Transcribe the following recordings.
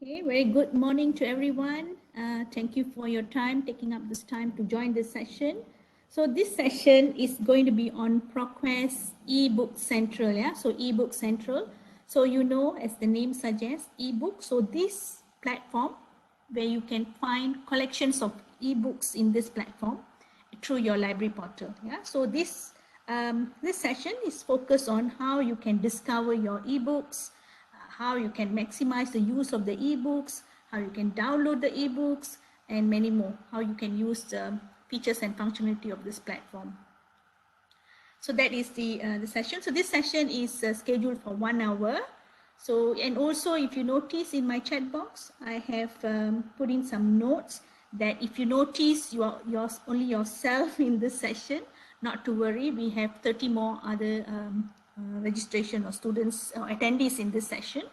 Okay, very good morning to everyone. Thank you for your time, taking up this time to join this session. So this session is going to be on ProQuest Ebook Central. Yeah, so Ebook Central. So you know, as the name suggests, ebook. So this platform where you can find collections of ebooks in this platform through your library portal. Yeah, so this session is focused on how you can discover your ebooks, how you can maximize the use of the ebooks, how you can download the ebooks, and many more, how you can use the features and functionality of this platform. So that is the session. So this session is scheduled for 1 hour. So, and also if you notice in my chat box, I have put in some notes that if you notice you're only yourself in this session, not to worry, we have 30 more other registration or students or attendees in this session.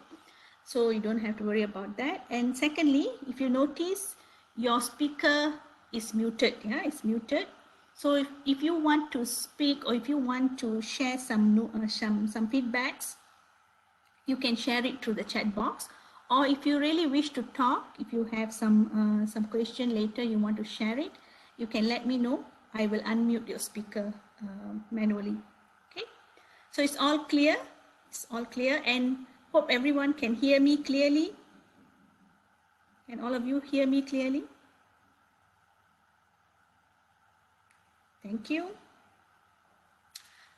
So you don't have to worry about that. And secondly, if you notice your speaker is muted, yeah, it's muted. So if you want to speak or if you want to share some feedbacks, you can share it through the chat box. Or if you really wish to talk, if you have some question later, you want to share it, you can let me know. I will unmute your speaker manually. Okay. So it's all clear. It's all clear, and hope everyone can hear me clearly. Can all of you hear me clearly? Thank you.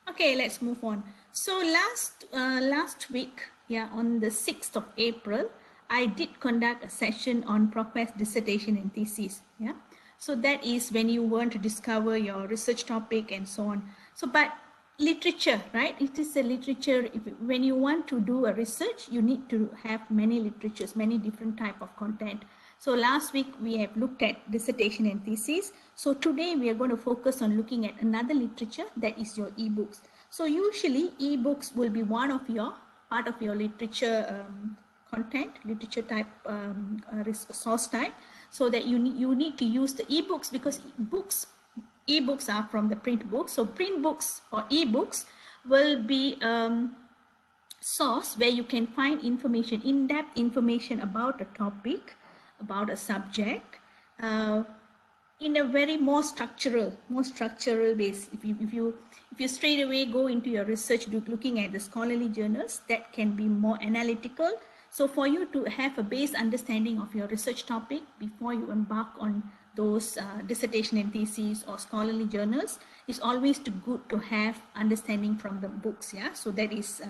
Okay, let's move on. So last week, yeah, on the 6th of April, I did conduct a session on ProQuest dissertation and thesis. Yeah, so that is when you want to discover your research topic and so on. So, but literature, right? It is a literature. When you want to do a research, you need to have many literatures, many different type of content. So last week we have looked at dissertation and thesis. So today we are going to focus on looking at another literature, that is your ebooks. So usually ebooks will be one of your part of your literature content, literature type source type, so that you need to use the ebooks, because ebooks are from the print books. So print books or ebooks will be source where you can find information, in-depth information about a topic, about a subject, in a very more structural base. If you straight away go into your research, looking at the scholarly journals, that can be more analytical. So for you to have a base understanding of your research topic before you embark on those dissertation and theses or scholarly journals, it's always good to have understanding from the books. Yeah, so that is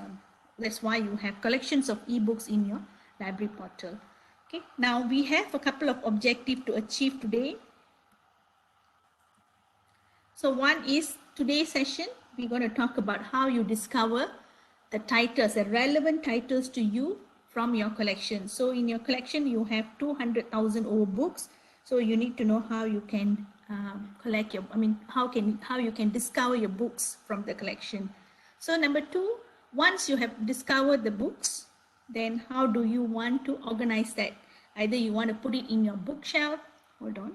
that's why you have collections of ebooks in your library portal. Okay, now we have a couple of objectives to achieve today. So one is today's session, we're going to talk about how you discover the titles, the relevant titles to you from your collection. So in your collection, you have 200,000 over books. So you need to know how you can collect your, how you can discover your books from the collection. So number two, once you have discovered the books, then how do you want to organize that? Either you want to put it in your bookshelf, hold on.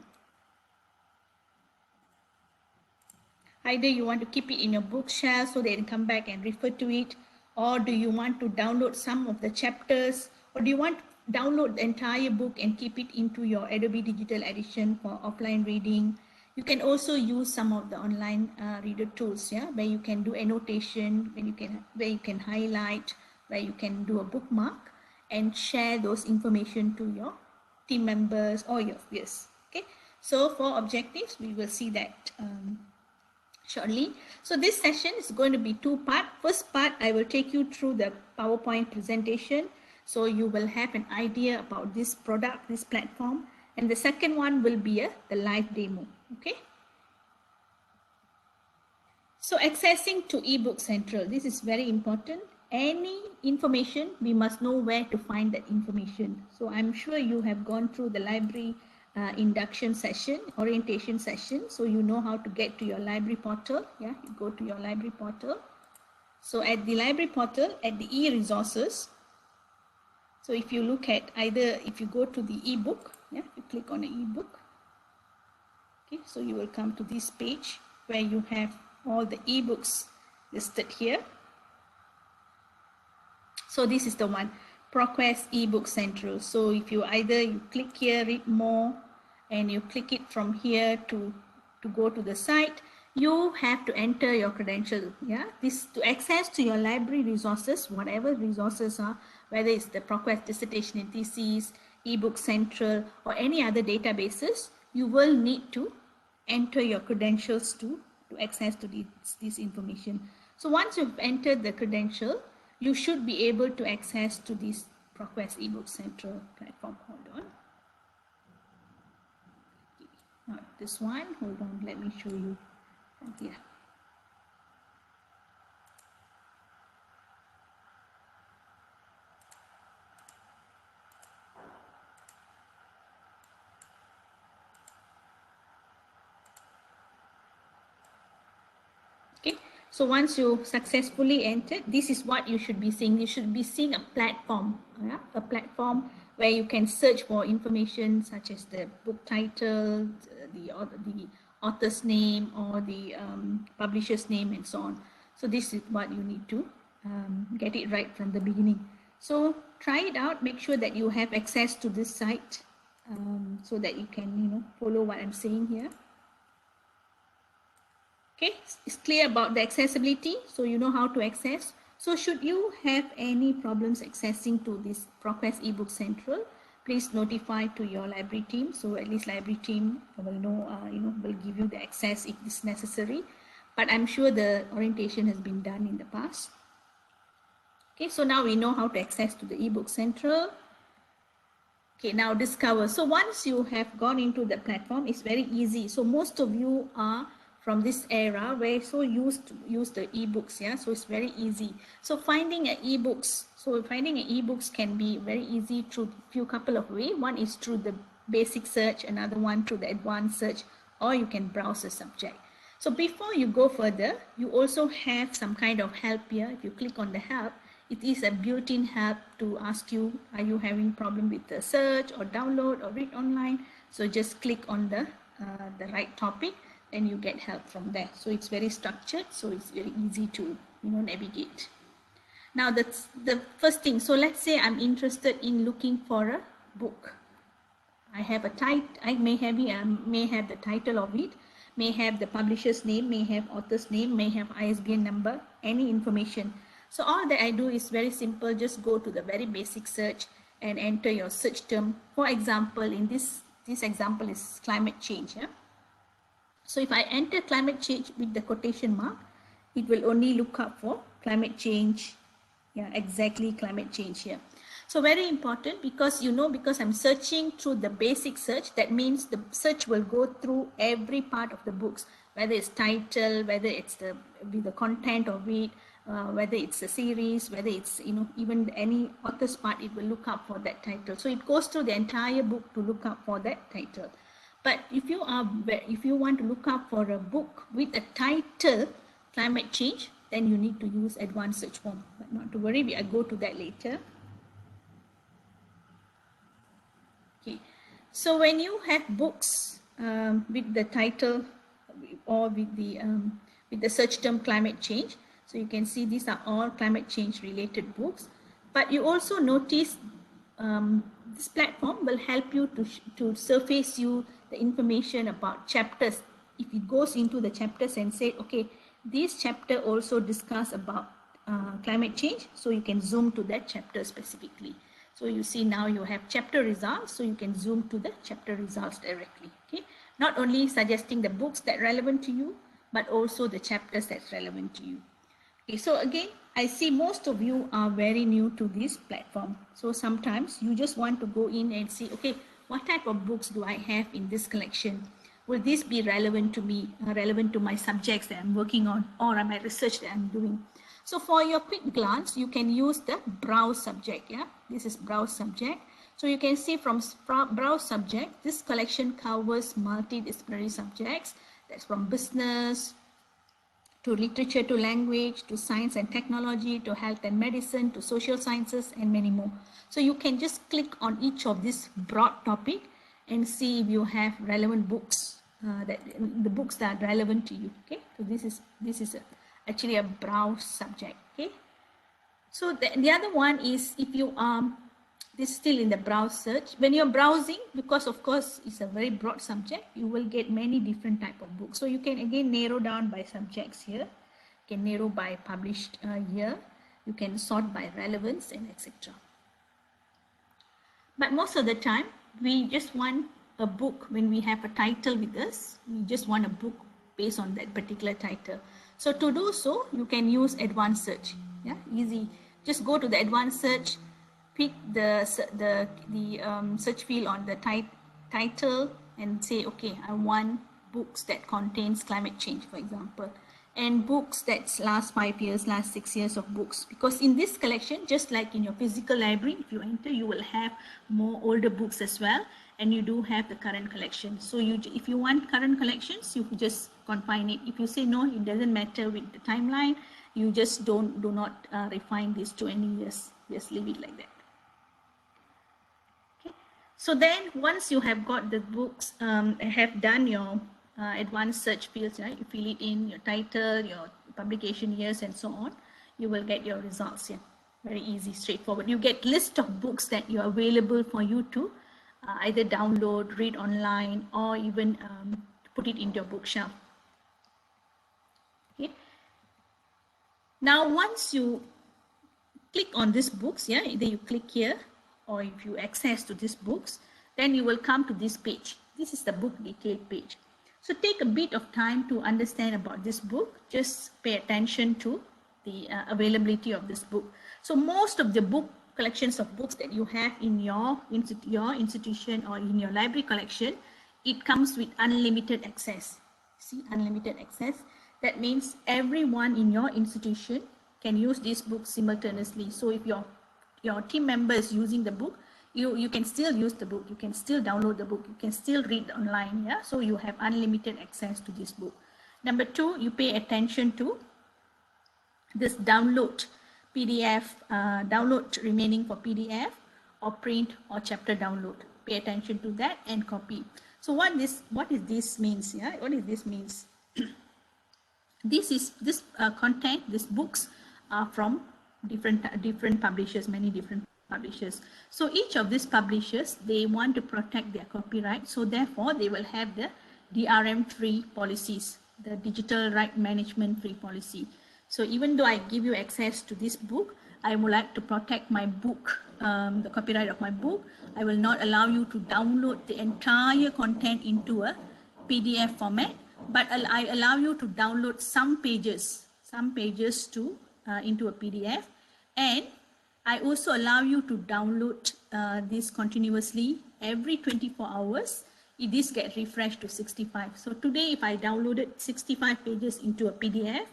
Either you want to keep it in your bookshelf so they can come back and refer to it, or do you want to download some of the chapters, or do you want to download the entire book and keep it into your Adobe Digital Edition for offline reading? You can also use some of the online reader tools, yeah, where you can do annotation, where you can highlight, where you can do a bookmark and share those information to your team members or your peers. Okay, so for objectives, we will see that shortly. So this session is going to be two-part. First part, I will take you through the PowerPoint presentation, so you will have an idea about this product, this platform. And the second one will be the live demo. Okay. So accessing to eBook Central, this is very important. Any information, we must know where to find that information. So I'm sure you have gone through the library induction session, orientation session, so you know how to get to your library portal. Yeah, you go to your library portal. So at the library portal, at the e-resources, so if you look at if you go to the ebook, yeah, you click on the ebook. Okay, so you will come to this page where you have all the ebooks listed here. So this is the one, ProQuest ebook central. So if you click here, read more, and you click it from here to go to the site, you have to enter your credential. Yeah, this to access to your library resources, whatever resources are, whether it's the ProQuest dissertation and thesis, ebook central, or any other databases, you will need to enter your credentials to access to this information. So once you've entered the credential, you should be able to access to this ProQuest ebook central platform. Hold on. Not this one. Hold on. Let me show you from here. Okay, so once you successfully entered, this is what you should be seeing. You should be seeing a platform, a platform where you can search for information such as the book title, the author's name, or the publisher's name, and so on. So this is what you need to get it right from the beginning. So try it out. Make sure that you have access to this site so that you can, follow what I'm saying here. Okay, it's clear about the accessibility, so you know how to access. So should you have any problems accessing to this ProQuest ebook central, please notify to your library team. So at least library team will know, will give you the access if it's necessary. But I'm sure the orientation has been done in the past. Okay, so now we know how to access to the ebook central. Okay, now discover. So once you have gone into the platform, it's very easy. So most of you are from this era where so used to use the ebooks, yeah, so it's very easy. So finding ebooks can be very easy through few couple of ways. One is through the basic search, another one through the advanced search, or you can browse a subject. So before you go further, you also have some kind of help here. If you click on the help, it is a built-in help to ask you, are you having problem with the search or download or read online? So just click on the right topic and you get help from there. So it's very structured, so it's very easy to navigate. Now that's the first thing. So let's say I'm interested in looking for a book. I have a title. I may have the title of it, may have the publisher's name, may have author's name, may have ISBN number, any information. So all that I do is very simple. Just go to the very basic search and enter your search term. For example, in this example is climate change. Yeah? So if I enter climate change with the quotation mark, it will only look up for climate change. Yeah, exactly, climate change here. So very important, because because I'm searching through the basic search, that means the search will go through every part of the books, whether it's title, whether it's the content of it, whether it's a series, whether it's even any author's part, it will look up for that title. So it goes through the entire book to look up for that title. But if you want to look up for a book with a title climate change, then you need to use advanced search form. But not to worry, I'll go to that later. Okay, so when you have books with the title or with the search term climate change, so you can see these are all climate change related books. But you also notice this platform will help you to surface you the information about chapters. If it goes into the chapters and say, okay, this chapter also discuss about climate change, so you can zoom to that chapter specifically. So you see now you have chapter results, so you can zoom to the chapter results directly. Okay, not only suggesting the books that are relevant to you, but also the chapters that's relevant to you. Okay, so again, I see most of you are very new to this platform. So sometimes you just want to go in and see, okay, what type of books do I have in this collection? Will this be relevant to me, relevant to my subjects that I'm working on, or my research that I'm doing? So for your quick glance, you can use the browse subject. Yeah, this is browse subject. So you can see from browse subject, this collection covers multidisciplinary subjects. That's from business to literature, to language, to science and technology, to health and medicine, to social sciences, and many more. So you can just click on each of this broad topic and see if you have relevant books, the books that are relevant to you. Okay, so this is actually a browse subject. Okay, So the other one is if you this is still in the browse search. When you're browsing, because of course it's a very broad subject, you will get many different type of books. So you can again narrow down by subjects here. You can narrow by published year. You can sort by relevance and etc. But most of the time, we just want a book when we have a title with us. We just want a book based on that particular title. So to do so, you can use advanced search. Yeah, easy. Just go to the advanced search, pick the search field on the title and say, okay, I want books that contains climate change, for example, and books that last 5 years, last 6 years of books. Because in this collection, just like in your physical library, if you enter, you will have more older books as well, and you do have the current collection. So if you want current collections, you just confine it. If you say no, it doesn't matter with the timeline, you just do not refine this to any years. Just leave it like that. Okay. So then once you have got the books, have done your advanced search fields, right? You fill it in, your title, your publication years, and so on. You will get your results here. Very easy, straightforward. You get list of books that are available for you to either download, read online, or even put it into your bookshelf. Okay. Now, once you click on these books, yeah, either you click here, or if you access to these books, then you will come to this page. This is the book detailed page. So take a bit of time to understand about this book. Just pay attention to the availability of this book. So most of the book collections of books that you have in your institution or in your library collection, it comes with unlimited access. See, unlimited access. That means everyone in your institution can use this book simultaneously. So if your team member is using the book, you can still use the book, you can still download the book, you can still read online. Yeah, so you have unlimited access to this book. Number two, you pay attention to this download PDF, download remaining for PDF or print or chapter download. Pay attention to that and copy. So what is this means? Yeah, what is this means? This content, these books are from different publishers, many different publishers. So each of these publishers, they want to protect their copyright. So therefore, they will have the DRM-free policies, the digital right management free policy. So even though I give you access to this book, I would like to protect my book, the copyright of my book. I will not allow you to download the entire content into a PDF format, but I allow you to download some pages to into a PDF, and I also allow you to download this continuously every 24 hours. This gets refreshed to 65. So today, if I downloaded 65 pages into a PDF,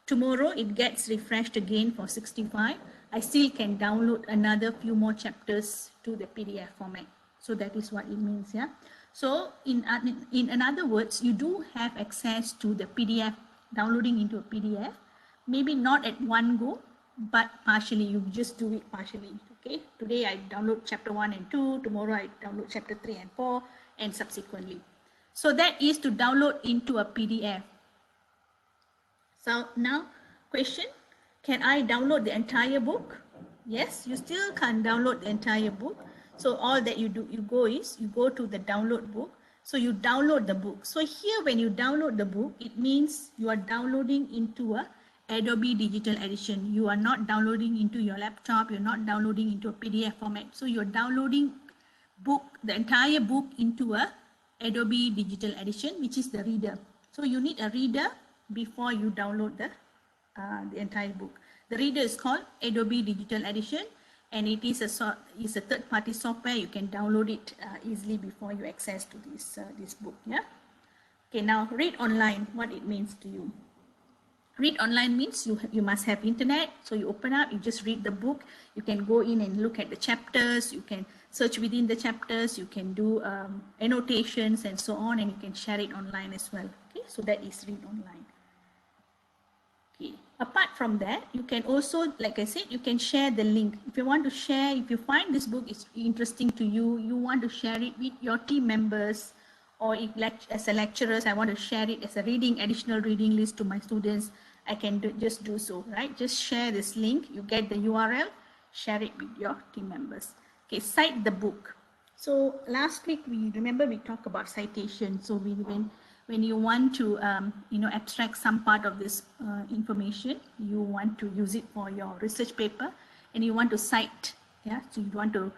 tomorrow it gets refreshed again for 65. I still can download another few more chapters to the PDF format. So that is what it means, yeah. So in other words, you do have access to the PDF, downloading into a PDF, maybe not at one go, but partially. You just do it partially. Okay, today I download chapter 1 and 2, tomorrow I download chapter 3 and 4, and subsequently. So that is to download into a PDF. So now question, can I download the entire book? Yes, you still can download the entire book. So all that you do, you go to the download book. So you download the book. So here when you download the book, it means you are downloading into a Adobe Digital Edition. You are not downloading into your laptop. You're not downloading into a PDF format. So you're downloading the entire book into a Adobe Digital Edition, which is the reader. So you need a reader before you download the entire book. The reader is called Adobe Digital Edition, and it is a third-party software. You can download it easily before you access to this book. Yeah. Okay. Now read online. What it means to you? Read online means you must have internet. So you open up, you just read the book. You can go in and look at the chapters. You can search within the chapters. You can do annotations and so on, and you can share it online as well. Okay. So that is read online. Okay. Apart from that, you can also, like I said, you can share the link. If you want to share, if you find this book is interesting to you, you want to share it with your team members, or if as a lecturer, I want to share it as a additional reading list to my students, I can just do so, right? Just share this link. You get the URL, share it with your team members. Okay, cite the book. So last week, we talked about citation. So when you want to, abstract some part of this information, you want to use it for your research paper, and you want to cite, yeah? So you want to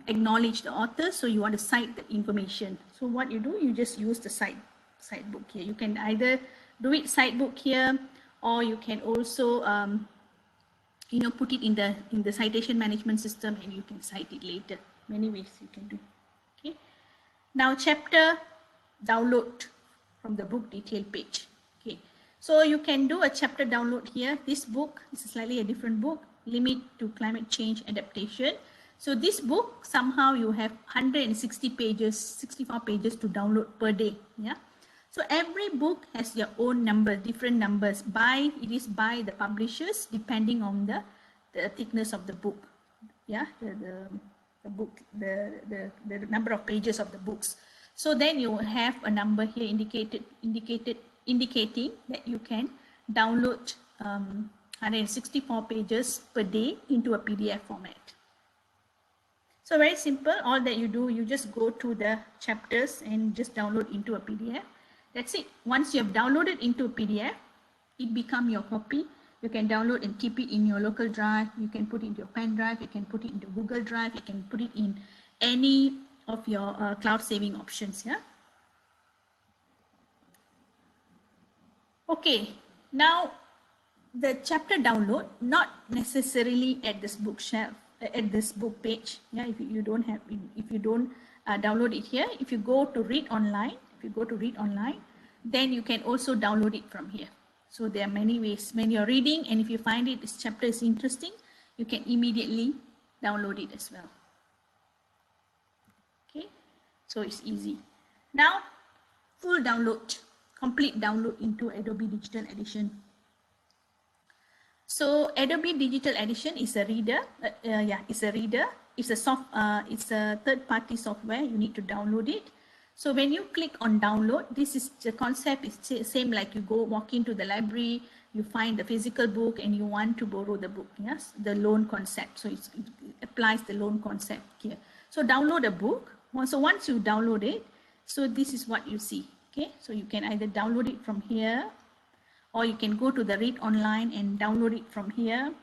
acknowledge the author, so you want to cite the information. So what you do, you just use the cite book here. You can either do it cite book here, or you can also put it in the citation management system, and you can cite it later. Many ways you can do. Okay. Now chapter download from the book detail page. Okay. So you can do a chapter download here. This book is slightly a different book, Limit to Climate Change Adaptation. So this book, somehow you have 160 pages, 64 pages to download per day. Yeah. So every book has your own number, different numbers. It is by the publishers, depending on the thickness of the book. Yeah, the book, the number of pages of the books. So then you have a number here indicating that you can download 164 pages per day into a PDF format. So very simple. All that you do, you just go to the chapters and just download into a PDF. That's it. Once you have downloaded into a PDF, it becomes your copy. You can download and keep it in your local drive. You can put it into your pen drive. You can put it into Google Drive. You can put it in any of your cloud saving options. Yeah. Okay. Now, the chapter download, not necessarily at this bookshelf, at this book page. Yeah. If you don't download it here, if you go to read online, then you can also download it from here. So there are many ways. When you're reading, and if you find this chapter is interesting, you can immediately download it as well. Okay, so it's easy. Now, full download, complete download into Adobe Digital Edition. So Adobe Digital Edition is a reader. It's a reader. It's a third-party software. You need to download it. So when you click on download, this is the concept is same like you walk into the library, you find the physical book and you want to borrow the book. Yes, the loan concept. So it applies the loan concept here. So download a book. So once you download it, so this is what you see. Okay, so you can either download it from here, or you can go to the read online and download it from here,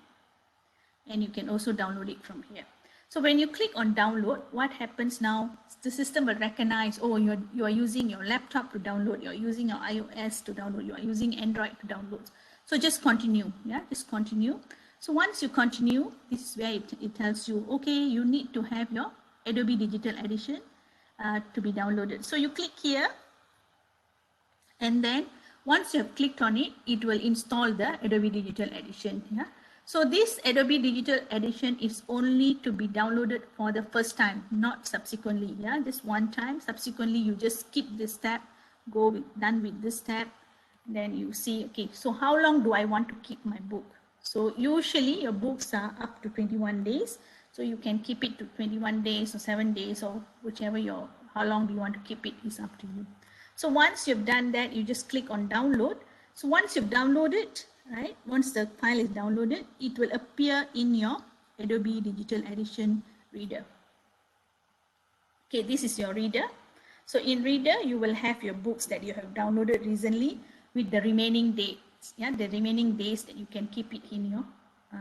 and you can also download it from here. So when you click on download, what happens now? The system will recognize, oh, you are using your laptop to download, you're using your iOS to download, you are using Android to download. So just continue, yeah, just continue. So once you continue, this is where it tells you, okay, you need to have your Adobe Digital Edition to be downloaded. So you click here, and then once you have clicked on it, it will install the Adobe Digital Edition. Yeah. So this Adobe Digital Edition is only to be downloaded for the first time, not subsequently. Yeah, just one time. Subsequently, you just skip this tab, done with this tab. Then you see, okay, so how long do I want to keep my book? So usually your books are up to 21 days. So you can keep it to 21 days or 7 days or whichever how long do you want to keep it is up to you. So once you've done that, you just click on download. So once you've downloaded, right, once the file is downloaded, it will appear in your Adobe Digital Edition reader. Okay, this is your reader. So in reader, you will have your books that you have downloaded recently with the remaining dates. Yeah, the remaining days that you can keep it in your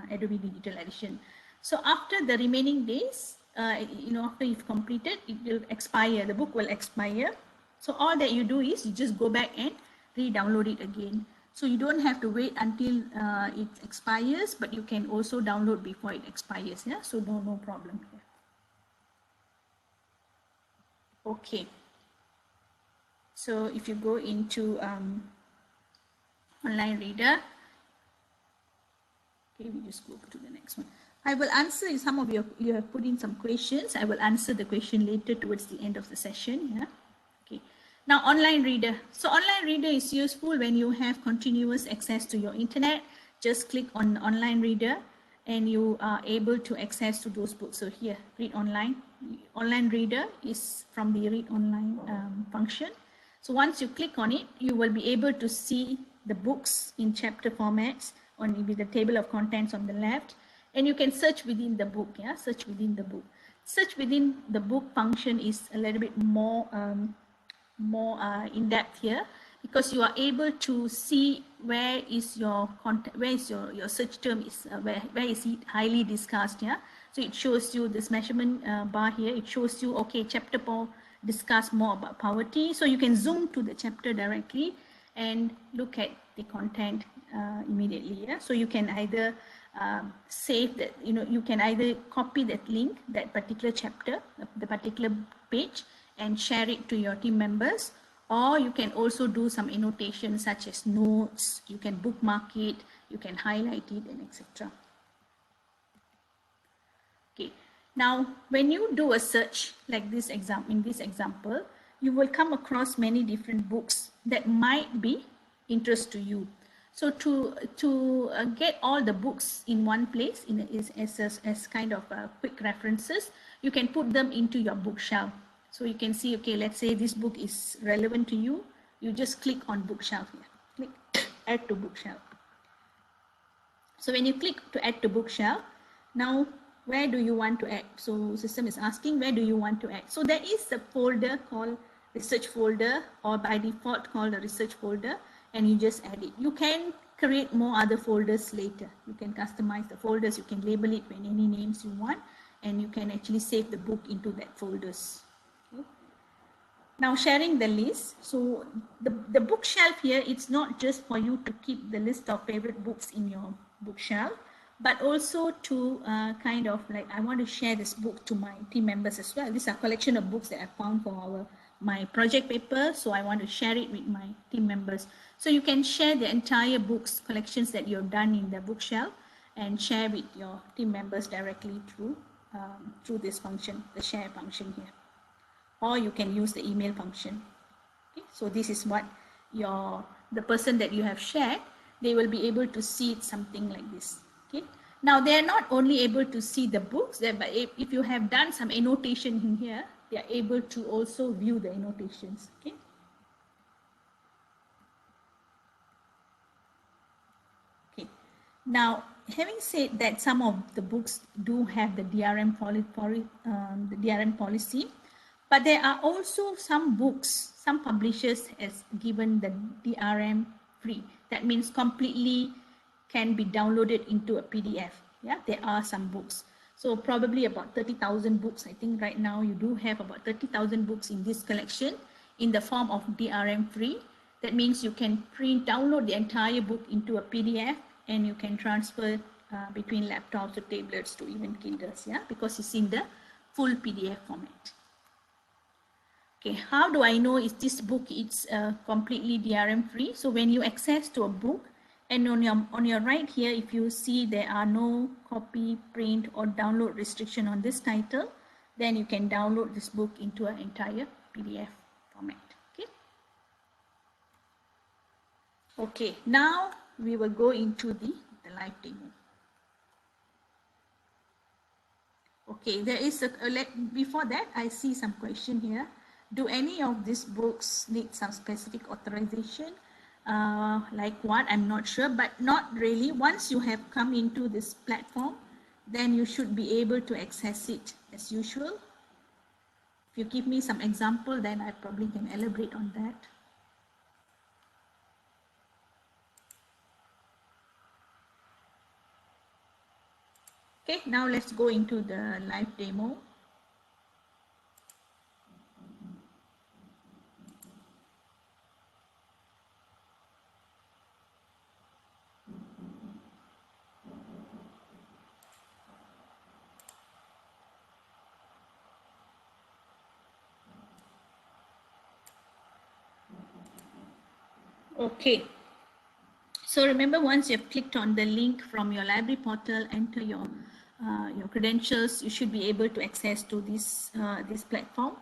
Adobe Digital Edition. So after the remaining days, after you've completed, it will expire. The book will expire. So all that you do is you just go back and re-download it again. So you don't have to wait until it expires, but you can also download before it expires. Yeah, so no problem here. Okay. So if you go into online reader, okay, we just go to the next one. I will answer some of you have put in some questions. I will answer the question later towards the end of the session. Yeah. Okay. Now, online reader. So online reader is useful when you have continuous access to your internet. Just click on online reader and you are able to access to those books. So here, read online. Online reader is from the read online function. So once you click on it, you will be able to see the books in chapter formats, or maybe the table of contents on the left, and you can search within the book. Yeah, search within the book. Search within the book function is a little bit more in depth here, because you are able to see where is your content, where is your search term is, where is it highly discussed. Yeah, so it shows you this measurement bar here. It shows you, okay, chapter 4 discuss more about poverty, so you can zoom to the chapter directly and look at the content immediately. Yeah, so you can either save that, you can either copy that link, that particular chapter, the particular page, and share it to your team members, or you can also do some annotations such as notes. You can bookmark it, you can highlight it, and etc. Okay, now when you do a search like this in this example, you will come across many different books that might be interest to you. So to get all the books in one place as kind of quick references, you can put them into your bookshelf. So you can see, okay, let's say this book is relevant to you. You just click on bookshelf here. Click add to bookshelf. So when you click to add to bookshelf, now where do you want to add? So system is asking, where do you want to add? So there is a folder called research folder, or by default called a research folder, and you just add it. You can create more other folders later. You can customize the folders. You can label it with any names you want, and you can actually save the book into that folders. Okay. Now sharing the list. So the bookshelf here, it's not just for you to keep the list of favorite books in your bookshelf, but also to kind of like, I want to share this book to my team members as well. These are a collection of books that I found for my project paper, so I want to share it with my team members. So you can share the entire books collections that you've done in the bookshelf and share with your team members directly through this function, the share function here. Or you can use the email function. Okay? So this is what the person that you have shared, they will be able to see it something like this. Okay. Now they are not only able to see the books, but if you have done some annotation in here, they are able to also view the annotations. Okay. Okay. Now, having said that, some of the books do have the DRM policy, but there are also some books, some publishers has given the DRM free. That means completely can be downloaded into a PDF. Yeah, there are some books. So probably about 30,000 books. I think right now you do have about 30,000 books in this collection in the form of DRM free. That means you can download the entire book into a PDF, and you can transfer between laptops to tablets to even Kindles. Yeah, because it's in the full PDF format. Okay, how do I know is this book it's completely DRM free? So when you access to a book, and on your right here, if you see there are no copy, print, or download restriction on this title, then you can download this book into an entire PDF format. Okay. Okay, now we will go into the live demo. Okay, there is before that, I see some question here. Do any of these books need some specific authorization? Like what? I'm not sure, but not really. Once you have come into this platform, then you should be able to access it as usual. If you give me some example, then I probably can elaborate on that. Okay, now let's go into the live demo. Okay, so remember, once you've clicked on the link from your library portal, enter your credentials, you should be able to access to this platform.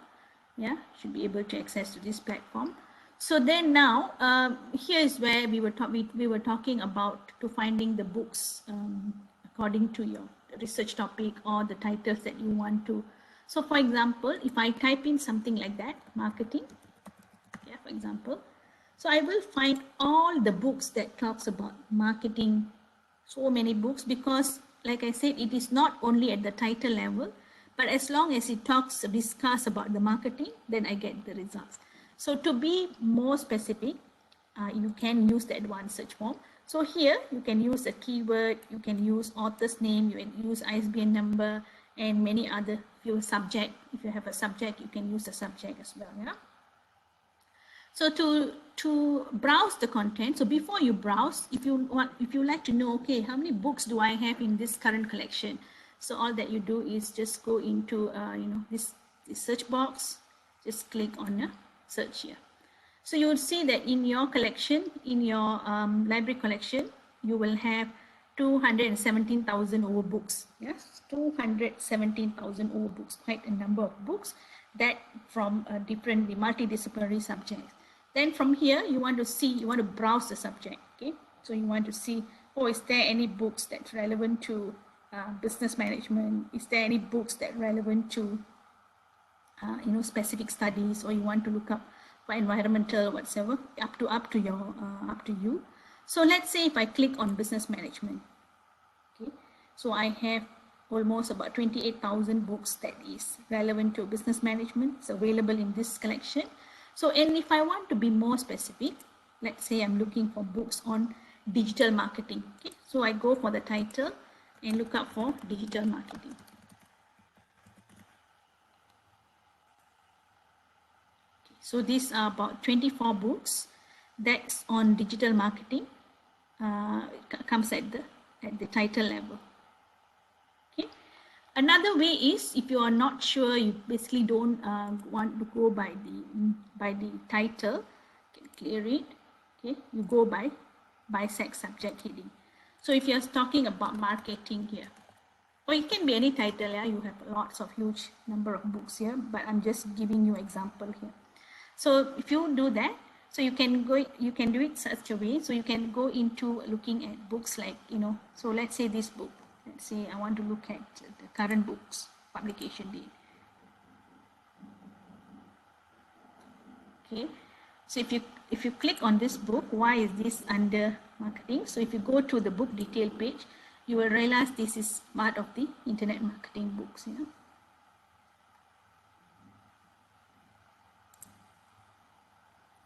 Yeah, should be able to access to this platform. So then now, here is where we were talking about to finding the books according to your research topic or the titles that you want to. So for example, if I type in something like that, marketing, yeah, for example, So I will find all the books that talks about marketing, so many books, because like I said, it is not only at the title level, but as long as it discuss about the marketing, then I get the results. So to be more specific, you can use the advanced search form. So here you can use a keyword, you can use author's name, you can use ISBN number, and many other few subject. If you have a subject, you can use the subject as well. Yeah. So to browse the content, so before you browse, if you like to know, okay, how many books do I have in this current collection? So all that you do is just go into this search box, just click on search here. So you will see that in your collection, in your library collection, you will have 217,000 over books. Yes, 217,000 over books, quite a number of books that from different multidisciplinary subjects. Then from here, you want to browse the subject. Okay, so you want to see, oh, is there any books that's relevant to business management? Is there any books that relevant to specific studies, or you want to look up for environmental whatsoever, up to you. So let's say if I click on business management, okay, so I have almost about 28,000 books that is relevant to business management. It's available in this collection. So, and if I want to be more specific, let's say I'm looking for books on digital marketing. Okay, so I go for the title and look up for digital marketing. So these are about 24 books that's on digital marketing. Comes at the title level. Okay. Another way is, if you are not sure, you basically don't want to go by the title, you can clear it. Okay, you go by bisect subject heading. So if you're talking about marketing here, or it can be any title. Yeah, you have lots of huge number of books here, but I'm just giving you example here. So if you do that, so you can do it such a way, so you can go into looking at books like, so let's say this book, let's say I want to look at the current books publication date. Okay, so if you click on this book, why is this under marketing? So if you go to the book detail page, you will realize this is part of the internet marketing books.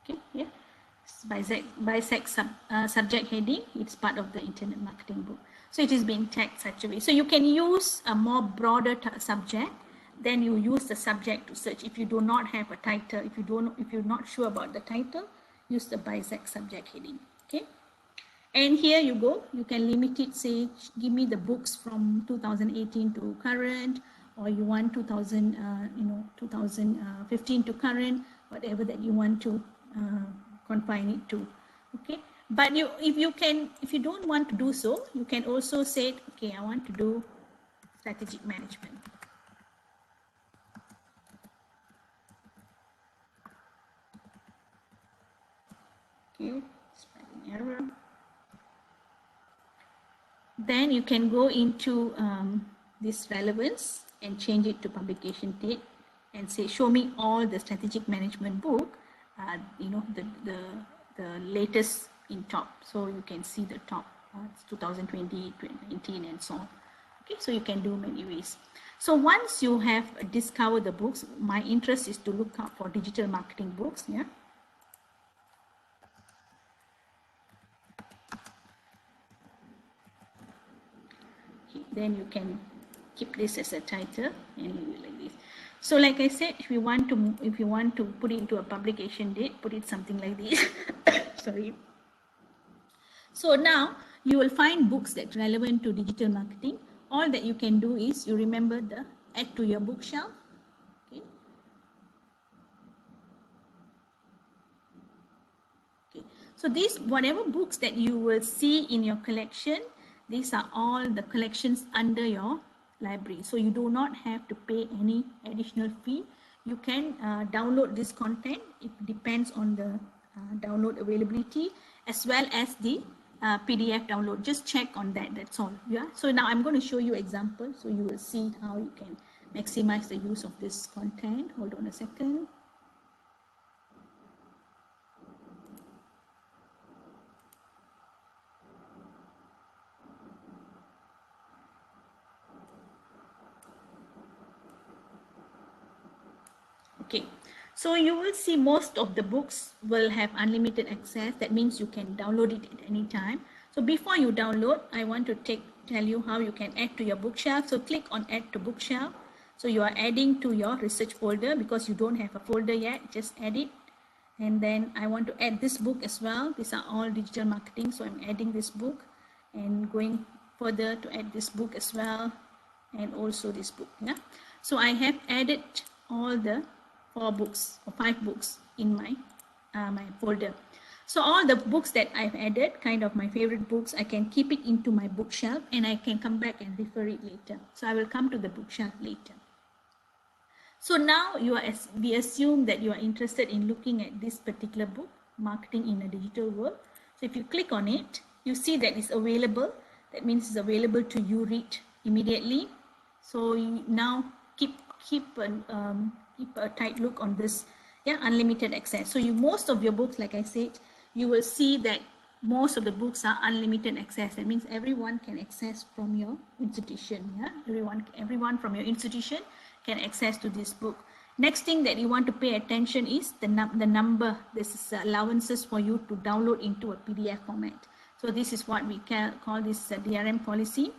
Okay, yeah, bisect subject heading, it's part of the internet marketing book. So it is being tagged such a way. So you can use a more broader subject, then you use the subject to search. If you do not have a title, if you're not sure about the title, use the bisect subject heading. Okay, and here you go, you can limit it, say give me the books from 2018 to current, or you want 2015 to current, whatever that you want to confine it to. Okay, but if you don't want to do so, you can also say, okay, I want to do strategic management. Okay, spelling error. Then you can go into this relevance and change it to publication date and say, show me all the strategic management book, the latest in top. So you can see the top, 2020, 2019, and so on. Okay, so you can do many ways. So once you have discovered the books, my interest is to look up for digital marketing books. Yeah. Okay, then you can keep this as a title and leave it like this. So like I said, if you want to put it into a publication date, put it something like this. Sorry. So now you will find books that are relevant to digital marketing. All that you can do is you remember the add to your bookshelf. Okay. Okay. So these, whatever books that you will see in your collection, these are all the collections under your library. So you do not have to pay any additional fee. You can download this content. It depends on the download availability as well as the PDF download. Just check on that. That's all. Yeah. So now I'm going to show you example. So you will see how you can maximize the use of this content. Hold on a second. So you will see most of the books will have unlimited access. That means you can download it at any time. So before you download, I want to tell you how you can add to your bookshelf. So click on add to bookshelf. So you are adding to your research folder because you don't have a folder yet, just add it. And then I want to add this book as well. These are all digital marketing. So I'm adding this book and going further to add this book as well. And also this book. Yeah. So I have added all the 4 books or 5 books in my folder. So all the books that I've added, kind of my favorite books, I can keep it into my bookshelf and I can come back and refer it later. So I will come to the bookshelf later. So now we assume that you are interested in looking at this particular book, Marketing in a Digital World. So if you click on it, you see that it's available. That means it's available to you read immediately. So you now keep a tight look on this. Yeah, unlimited access. So most of your books, like I said, you will see that most of the books are unlimited access. That means everyone can access from your institution. Yeah, everyone from your institution can access to this book. Next thing that you want to pay attention is the number. This is allowances for you to download into a PDF format. So this is what we call this DRM policy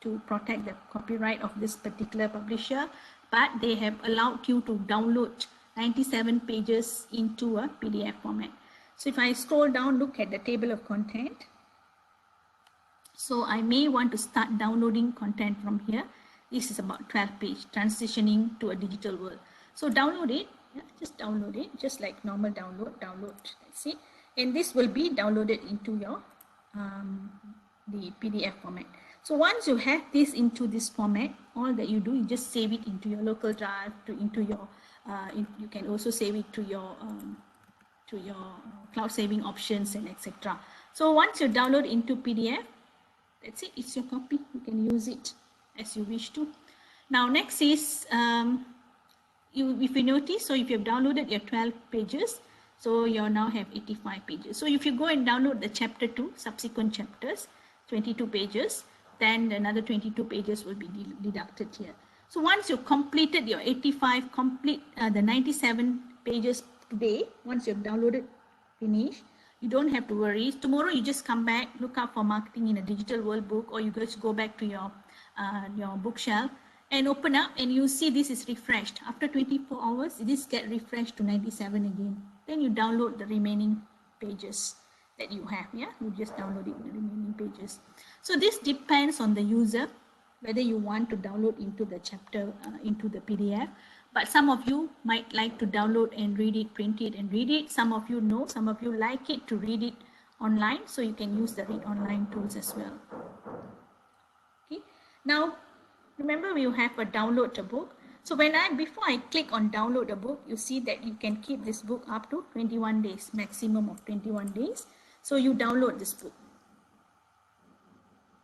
to protect the copyright of this particular publisher, but they have allowed you to download 97 pages into a PDF format. So if I scroll down, look at the table of content. So I may want to start downloading content from here. This is about 12 page, transitioning to a digital world. So download it, yeah, just download it, just like normal download, that's it. And this will be downloaded into your the PDF format. So once you have this into this format, all that you do, you just save it into your local drive, into your, you can also save it to your cloud saving options and etc. So once you download into PDF, that's it, it's your copy. You can use it as you wish to. Now next is, if you notice, so if you've downloaded your 12 pages, so you now have 85 pages. So if you go and download the chapter 2, subsequent chapters, 22 pages, then another 22 pages will be deducted here. So once you completed your 85, the 97 pages today, once you've downloaded, finish, you don't have to worry. Tomorrow you just come back, look up for Marketing in a Digital World book, or you just go back to your bookshelf and open up, and you see this is refreshed. After 24 hours, this get refreshed to 97 again. Then you download the remaining pages that you have. Yeah, you just download it, the remaining pages. So this depends on the user, whether you want to download into the chapter, into the PDF. But some of you might like to download and read it, print it and read it. Some of you know, some of you like it to read it online. So you can use the read online tools as well. Okay. Now, remember we have a download a book. So before I click on download a book, you see that you can keep this book up to 21 days, maximum of 21 days. So you download this book.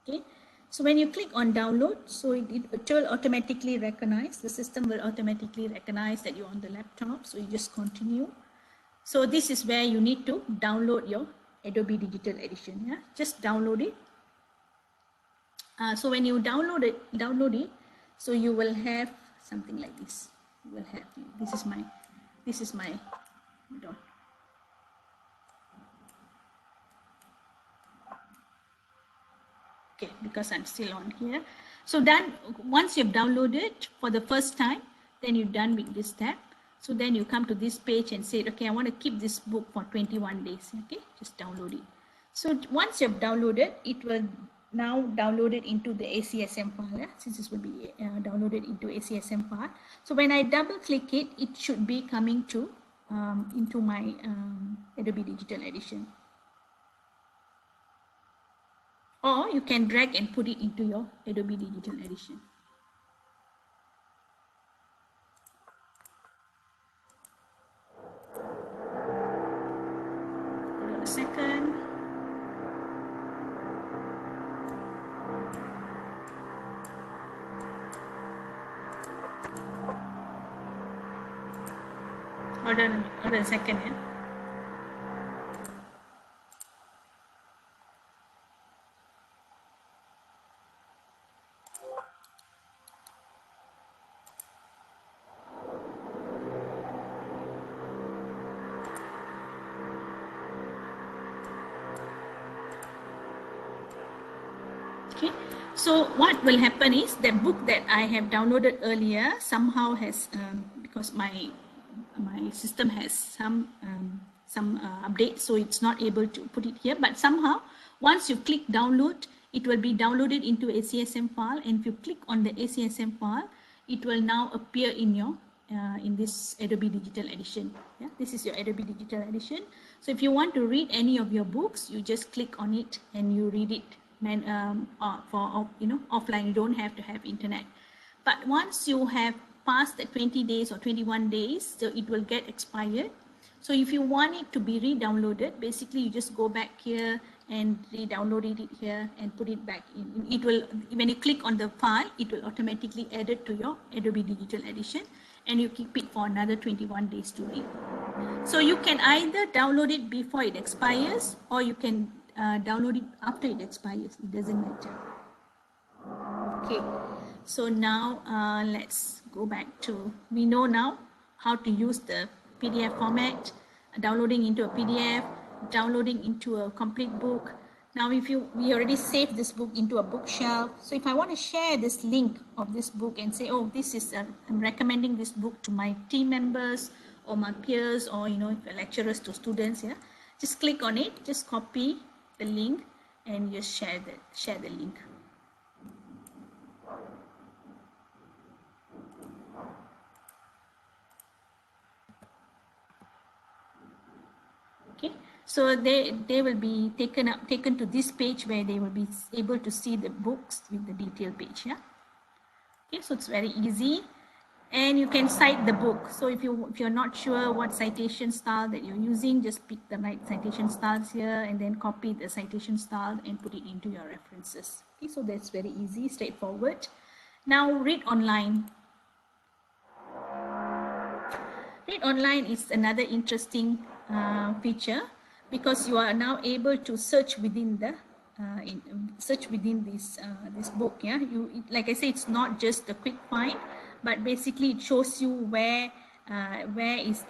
Okay. So when you click on download, so it will automatically recognize, the system will automatically recognize that you're on the laptop. So you just continue. So this is where you need to download your Adobe Digital Edition. Yeah, just download it. So when you download it, so you will have something like this. You will have, this is my dot. Okay, because I'm still on here. So then once you've downloaded for the first time, then you're done with this step. So then you come to this page and say, okay, I want to keep this book for 21 days. Okay, just download it. So once you've downloaded, it will now download it into the ACSM file. Since this will be downloaded into ACSM file. So when I double click it, it should be coming to into my Adobe Digital Edition. Or you can drag and put it into your Adobe Digital Edition. Hold on a second. Hold on a second here. Okay, so what will happen is the book that I have downloaded earlier somehow has because my system has some update, so it's not able to put it here, but somehow once you click download, it will be downloaded into ACSM file, and if you click on the ACSM file, it will now appear in your in this Adobe Digital Edition. Yeah, this is your Adobe Digital Edition. So if you want to read any of your books, you just click on it and you read it for offline. You don't have to have internet. But once you have passed the 20 days or 21 days, so it will get expired. So if you want it to be re-downloaded, basically you just go back here and re-download it here and put it back in. It will, when you click on the file, it will automatically add it to your Adobe Digital Edition, and you keep it for another 21 days to read. So you can either download it before it expires, or you can download it after it expires. It doesn't matter. Okay, so now let's go back to, we know now how to use the PDF format, downloading into a PDF, downloading into a complete book. Now we already saved this book into a bookshelf. So if I want to share this link of this book and say, oh, this is, I'm recommending this book to my team members or my peers, or lecturers to students, yeah, just click on it, just copy the link and just share the link. Okay, so they will be taken to this page where they will be able to see the books with the detail page. Yeah. Okay, so it's very easy, and you can cite the book. So if you're not sure what citation style that you're using, just pick the right citation styles here and then copy the citation style and put it into your references. Okay, so that's very easy, straightforward. Now read online. Read online is another interesting feature, because you are now able to search within the this book. Yeah, like I say, it's not just a quick find, but basically it shows you where is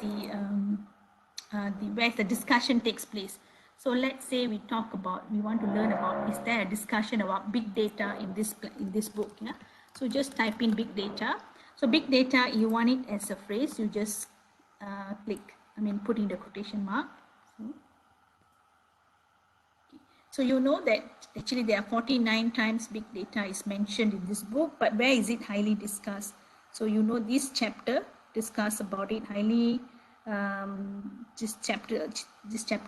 where the discussion takes place. So let's say we want to learn about, is there a discussion about big data in this book? Yeah, so just type in big data. So big data, you want it as a phrase, you just put in the quotation mark. So you know that actually there are 49 times big data is mentioned in this book, but where is it highly discussed? So you know this chapter discuss about it highly, this chapter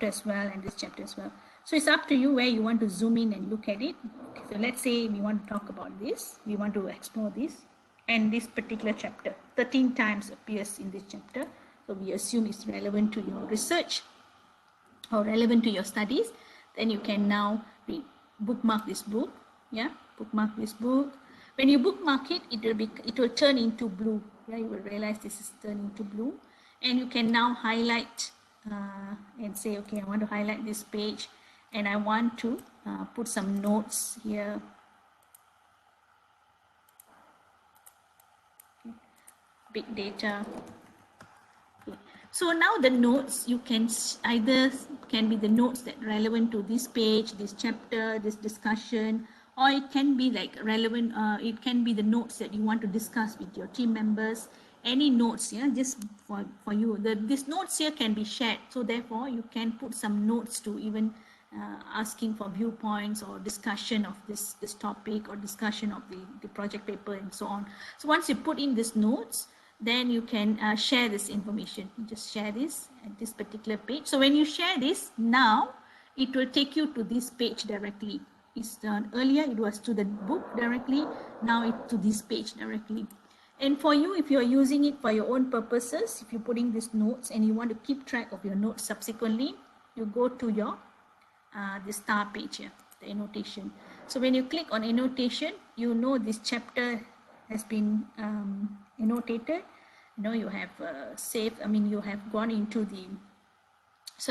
as well, and this chapter as well. So it's up to you where you want to zoom in and look at it. Okay, so let's say we want to talk about this, we want to explore this, and this particular chapter 13 times appears in this chapter. So we assume it's relevant to your research or relevant to your studies. Then you can now bookmark this book. Yeah, bookmark this book. When you bookmark it, it will turn into blue. Yeah, you will realize this is turned into blue, and you can now highlight and say, okay, I want to highlight this page, and I want to put some notes here. Okay. Big data. So now the notes, you can either be the notes that relevant to this page, this chapter, this discussion, or it can be like relevant, it can be the notes that you want to discuss with your team members, any notes, yeah, just for you. These notes here can be shared, so therefore you can put some notes to even asking for viewpoints or discussion of this topic, or discussion of the project paper and so on. So once you put in these notes, then you can share this information. You just share this at this particular page. So when you share this, now it will take you to this page directly. Earlier it was to the book directly, now it's to this page directly. And for you, if you're using it for your own purposes, if you're putting these notes and you want to keep track of your notes subsequently, you go to your the star page here, the annotation. So when you click on annotation, you know this chapter has been annotated. You have saved, you have gone into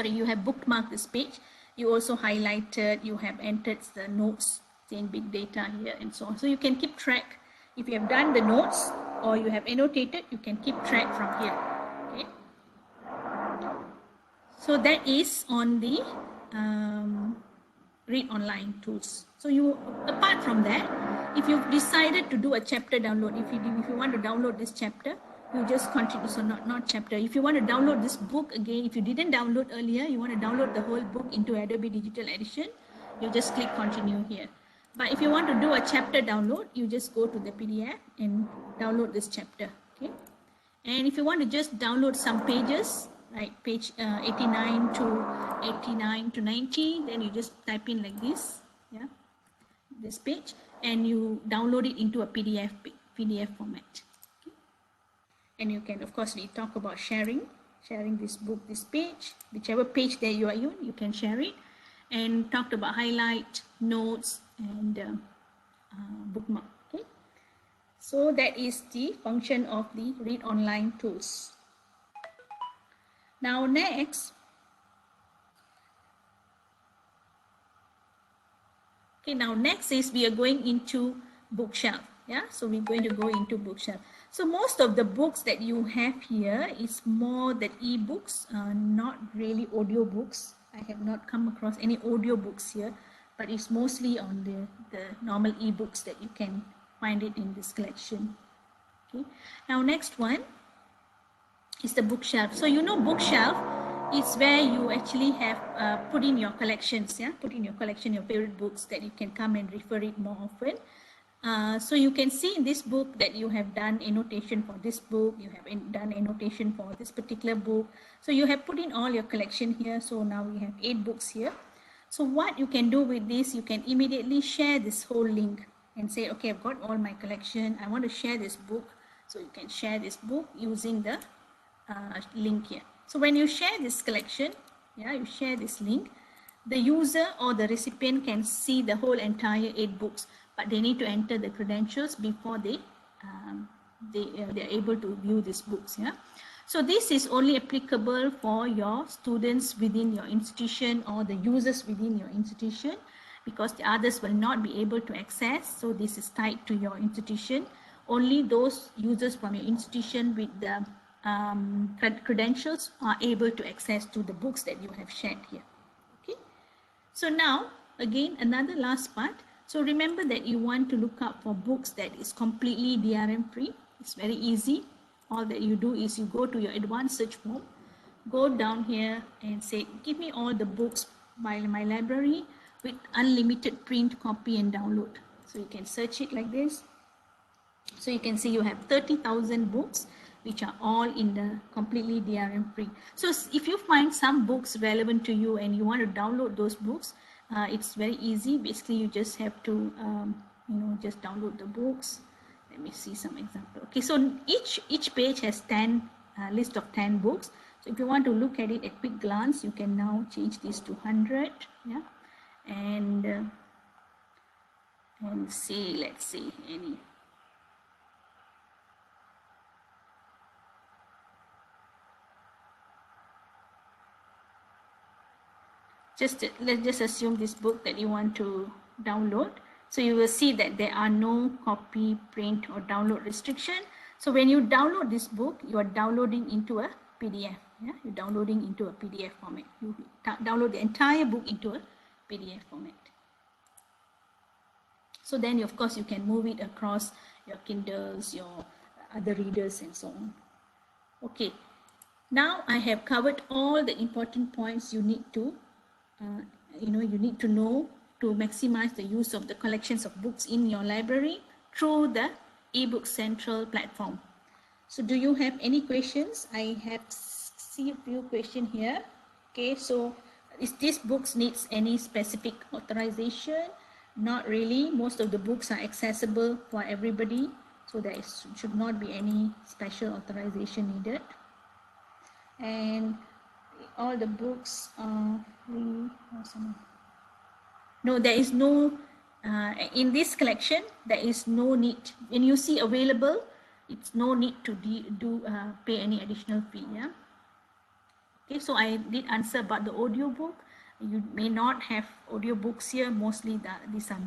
you have bookmarked this page. You also highlighted, you have entered the notes saying big data here and so on. So you can keep track. If you have done the notes or you have annotated, you can keep track from here. Okay. So that is on the read online tools. So you, apart from that, if you've decided to do a chapter download, if you want to download this chapter, you just continue. So not chapter. If you want to download this book again, if you didn't download earlier, you want to download the whole book into Adobe Digital Edition, you just click continue here. But if you want to do a chapter download, you just go to the PDF and download this chapter. Okay. And if you want to just download some pages, right, page 89 to 90, then you just type in like this, yeah, this page, and you download it into a PDF format. Okay. And you can, of course, we talk about sharing this book, this page, whichever page that you are in, you can share it, and talked about highlight, notes, and bookmark. Okay. So that is the function of the Read Online tools. Now next, is we are going into bookshelf. Yeah, so we're going to go into bookshelf. So most of the books that you have here is more than ebooks, not really audio books. I have not come across any audio books here, but it's mostly on the normal ebooks that you can find it in this collection. Okay. Now next one is the bookshelf. So you know bookshelf is where you actually have put in your collections, yeah, put in your collection your favorite books that you can come and refer it more often. So you can see in this book that you have done annotation for this book, you have done annotation for this particular book. So you have put in all your collection here. So now we have 8 books here. So what you can do with this, you can immediately share this whole link and say, okay, I've got all my collection. I want to share this book. So you can share this book using the link here. So when you share this collection, yeah, you share this link, the user or the recipient can see the whole entire 8 books, but they need to enter the credentials before they're able to view these books. Yeah. So this is only applicable for your students within your institution or the users within your institution, because the others will not be able to access. So this is tied to your institution. Only those users from your institution with the credentials are able to access to the books that you have shared here. Okay. So now again another last part. So remember that you want to look up for books that is completely DRM free. It's very easy. All that you do is you go to your advanced search form, go down here and say, give me all the books by my library with unlimited print, copy and download. So you can search it like this. So you can see you have 30,000 books which are all in the completely DRM free. So if you find some books relevant to you and you want to download those books, it's very easy. Basically, you just have to, just download the books. Let me see some example. Okay, so each page has 10 list of 10 books. So if you want to look at it at quick glance, you can now change this to 100. Yeah, and see, let's see any. Let's just assume this book that you want to download. So you will see that there are no copy, print or download restriction. So when you download this book, you are downloading into a PDF. Yeah, you're downloading into a PDF format. You download the entire book into a PDF format. So then, of course, you can move it across your Kindles, your other readers, and so on. Okay. Now I have covered all the important points you need to know to maximize the use of the collections of books in your library through the eBook Central platform. So do you have any questions? I have seen a few questions here. Okay, so is this books needs any specific authorization? Not really. Most of the books are accessible for everybody, so there should not be any special authorization needed. And all the books are free. No, there is no, in this collection, there is no need. When you see available, it's no need to pay any additional fee. Yeah. Okay, so I did answer about the audio book. You may not have audio books here. Mostly these are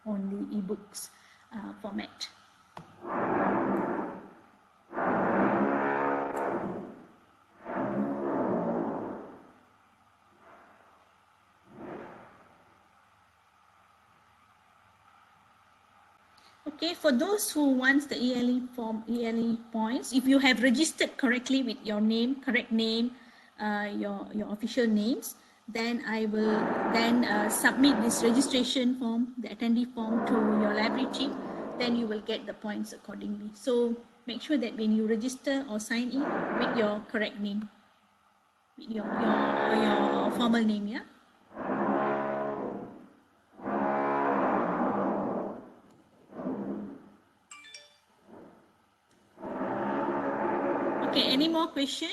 on the ebooks format. Okay, for those who wants the ELE form, ELE points, if you have registered correctly with your name, correct name, your official names, then I will then submit this registration form, the attendee form to your library team, then you will get the points accordingly. So make sure that when you register or sign in with your correct name, with your formal name, yeah. Okay, any more question?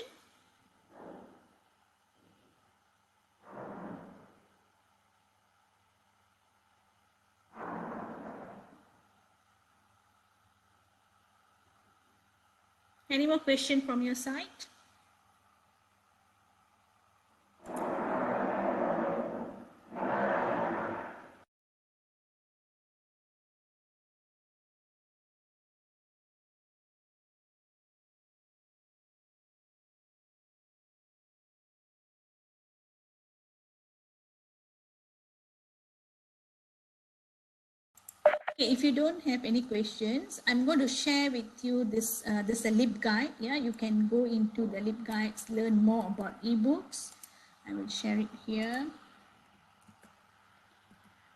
Any more question from your side? Okay, if you don't have any questions, I'm going to share with you this a lib guide. Yeah, you can go into the lib guides, learn more about ebooks. I will share it here.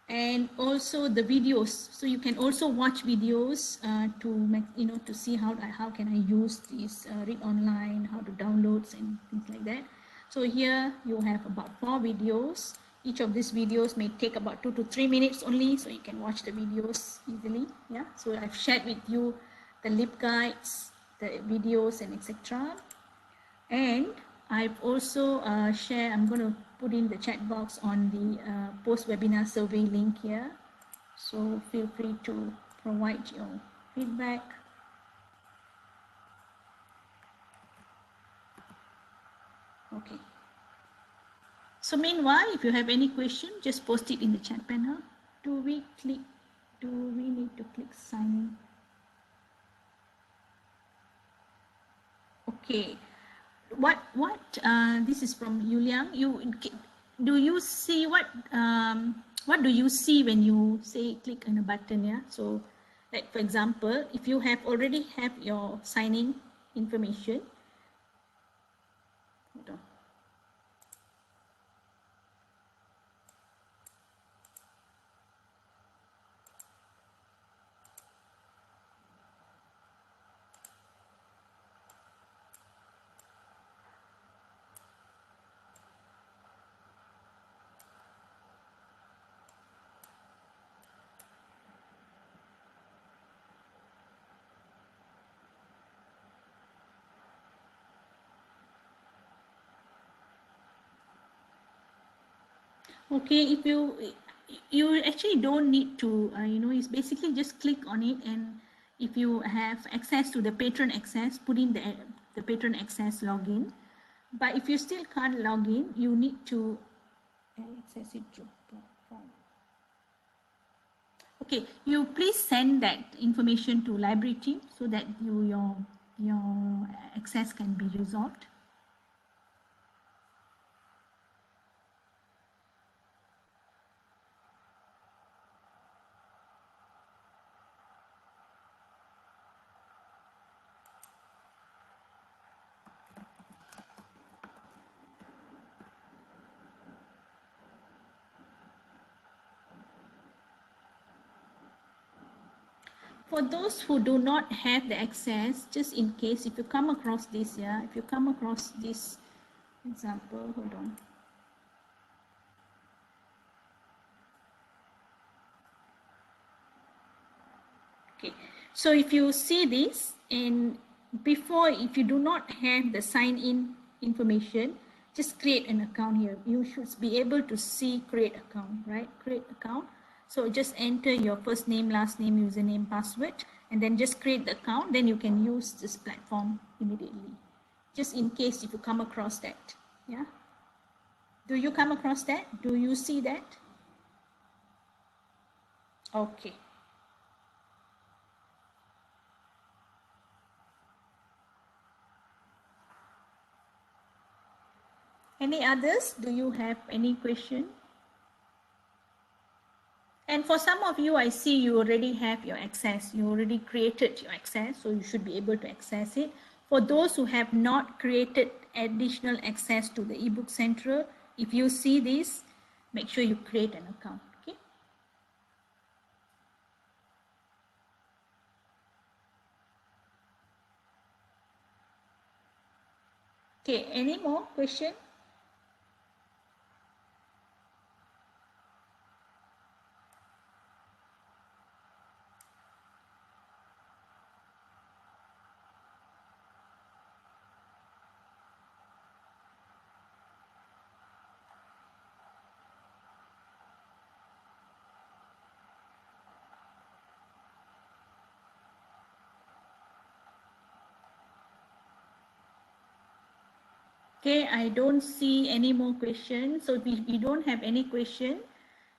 And also the videos, so you can also watch videos to make, to see how can I use this read online, how to download and things like that. So here you have about 4 videos. Each of these videos may take about 2 to 3 minutes only, so you can watch the videos easily. Yeah, so I've shared with you the lib guides, the videos, and etc. And I've also I'm going to put in the chat box on the post-webinar survey link here. So feel free to provide your feedback. Okay. So meanwhile, if you have any question, just post it in the chat panel. Do we need to click sign in? Okay. This is from Yuliang. Do you see what do you see when you say click on a button? Yeah, so like for example, if you have already have your signing information, hold on. Okay, if you actually don't need to it's basically just click on it, and if you have access to the patron access, put in the patron access login. But if you still can't log in, you need to access it to platform. Okay, you please send that information to library team so that your access can be resolved. For those who do not have the access, just in case, if you come across this, yeah, if you come across this example, hold on. Okay, so if you see this, and before, if you do not have the sign in information, just create an account here. You should be able to see create account, right? Create account. So just enter your first name, last name, username, password, and then just create the account. Then you can use this platform immediately. Just in case if you come across that, yeah. Do you come across that? Do you see that? Okay. Any others? Do you have any question? And for some of you, I see you already have your access. You already created your access, so you should be able to access it. For those who have not created additional access to the ebook central, if you see this, make sure you create an account. Okay. Okay. Any more question? Okay, I don't see any more questions. So if we don't have any question,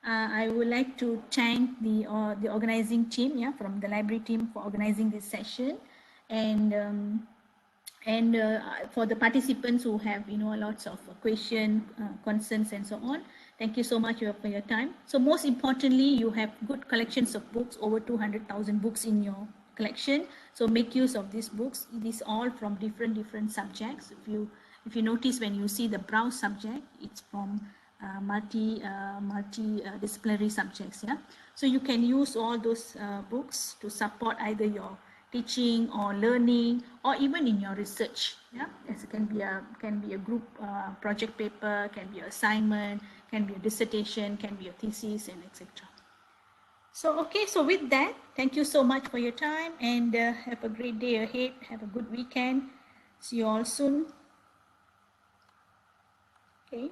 I would like to thank the organizing team, yeah, from the library team for organizing this session, and for the participants who have lots of question, concerns, and so on. Thank you so much for your time. So most importantly, you have good collections of books, over 200,000 books in your collection. So make use of these books. It is all from different subjects. If you notice, when you see the browse subject, it's from multi-disciplinary subjects. Yeah, so you can use all those books to support either your teaching or learning, or even in your research. Yeah, as it can be a group project paper, can be an assignment, can be a dissertation, can be a thesis, and etc. So okay, so with that, thank you so much for your time, and have a great day ahead. Have a good weekend. See you all soon. Okay.